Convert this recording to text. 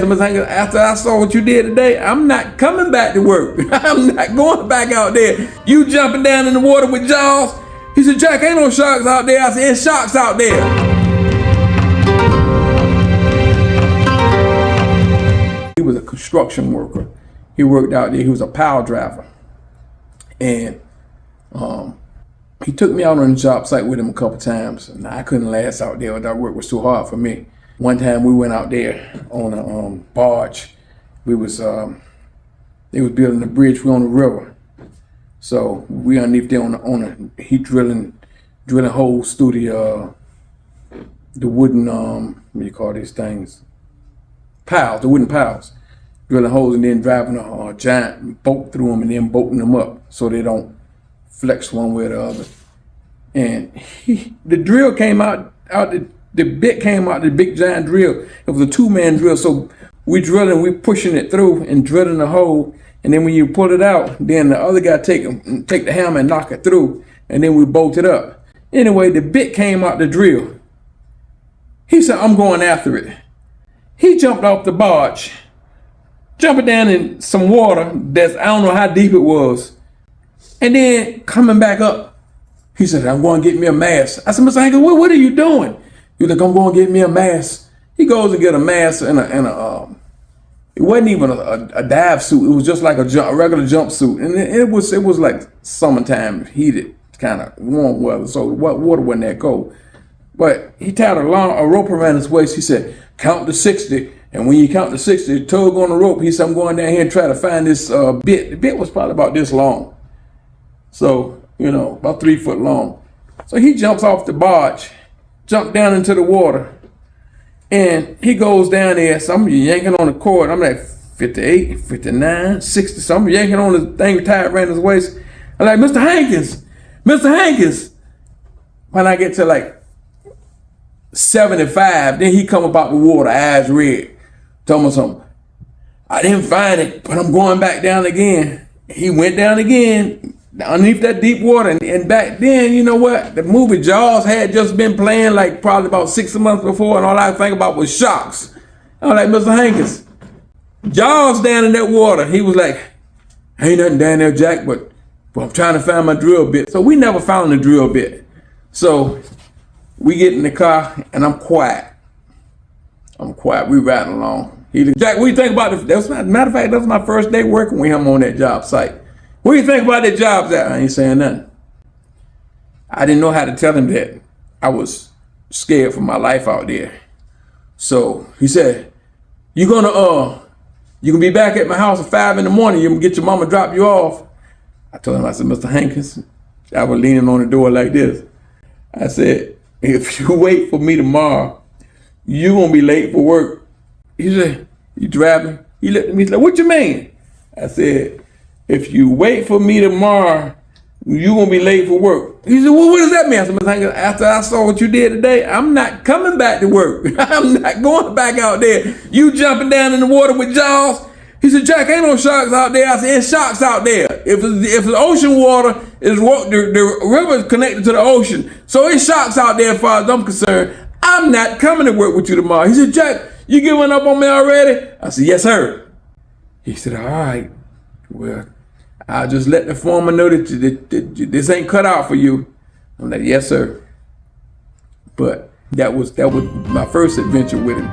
After I saw what you did today, I'm not coming back to work. I'm not going back out there. You jumping down in the water with Jaws? He said, Jack, ain't no sharks out there. I said, there's sharks out there. He was a construction worker. He worked out there. He was a pile driver. And he took me out on the job site with him a couple times. And I couldn't last out there. That work was too hard for me. One time we went out there on a barge. They was building a bridge. We on the river, so we underneath there he drilling holes through the wooden what do you call these things? Piles, the wooden piles. Drilling holes and then driving a giant boat through them and then bolting them up so they don't flex one way or the other. And the drill came out the bit came out, the big giant drill. It was a 2-man drill. So we drilling, we pushing it through and drilling the hole. And then when you pull it out, then the other guy take the hammer and knock it through. And then we bolt it up. Anyway, the bit came out the drill. He said, I'm going after it. He jumped off the barge, jumping down in some water that's, I don't know how deep it was. And then coming back up, he said, I'm going to get me a mask. I said, Mr. Hankins, what are you doing? He was like, I'm going to get me a mask. He goes and get a mask and it wasn't even a dive suit. It was just like a regular jumpsuit. And it was like summertime, heated, kind of warm weather. So the water wasn't that cold. But he tied a rope around his waist. He said, count to 60. And when you count to 60, tug on the rope. He said, I'm going down here and try to find this bit. The bit was probably about this long. So, about 3 foot long. So he jumps off the barge, jumped down into the water, and he goes down there. So I'm yanking on the cord. I'm like 58, 59, 60. So I'm yanking on the thing tied around his waist. I'm like, Mr. Hankins, Mr. Hankins. When I get to like 75, then he come up out the water, eyes red. Told me something. I didn't find it, but I'm going back down again. He went down again, underneath that deep water. And back then, you know what? The movie Jaws had just been playing like probably about 6 months before, and all I think about was sharks. I was like, Mr. Hankins, Jaws down in that water. He was like, ain't nothing down there, Jack, but I'm trying to find my drill bit. So we never found the drill bit. So we get in the car, and I'm quiet. We riding along. He like, Jack, what do you think about it? Matter of fact, that was my first day working with him on that job site. What do you think about that job? I ain't saying nothing. I didn't know how to tell him that. I was scared for my life out there. So he said, you can be back at my house at 5 in the morning. You can get your mama to drop you off. I told him, I said, Mr. Hankins, I was leaning on the door like this. I said, if you wait for me tomorrow, you gonna be late for work. He said, you driving? He looked at me, he's like, what you mean? I said, if you wait for me tomorrow, you gonna be late for work. He said, well, what does that mean? I said, Mr. Hankins, after I saw what you did today, I'm not coming back to work. I'm not going back out there. You jumping down in the water with Jaws? He said, Jack, ain't no sharks out there. I said, there's sharks out there. If it's ocean water, the river is connected to the ocean. So it's sharks out there as far as I'm concerned. I'm not coming to work with you tomorrow. He said, Jack, you giving up on me already? I said, yes, sir. He said, all right. Well, I'll just let the foreman know that this ain't cut out for you. I'm like, yes, sir. But that was my first adventure with him.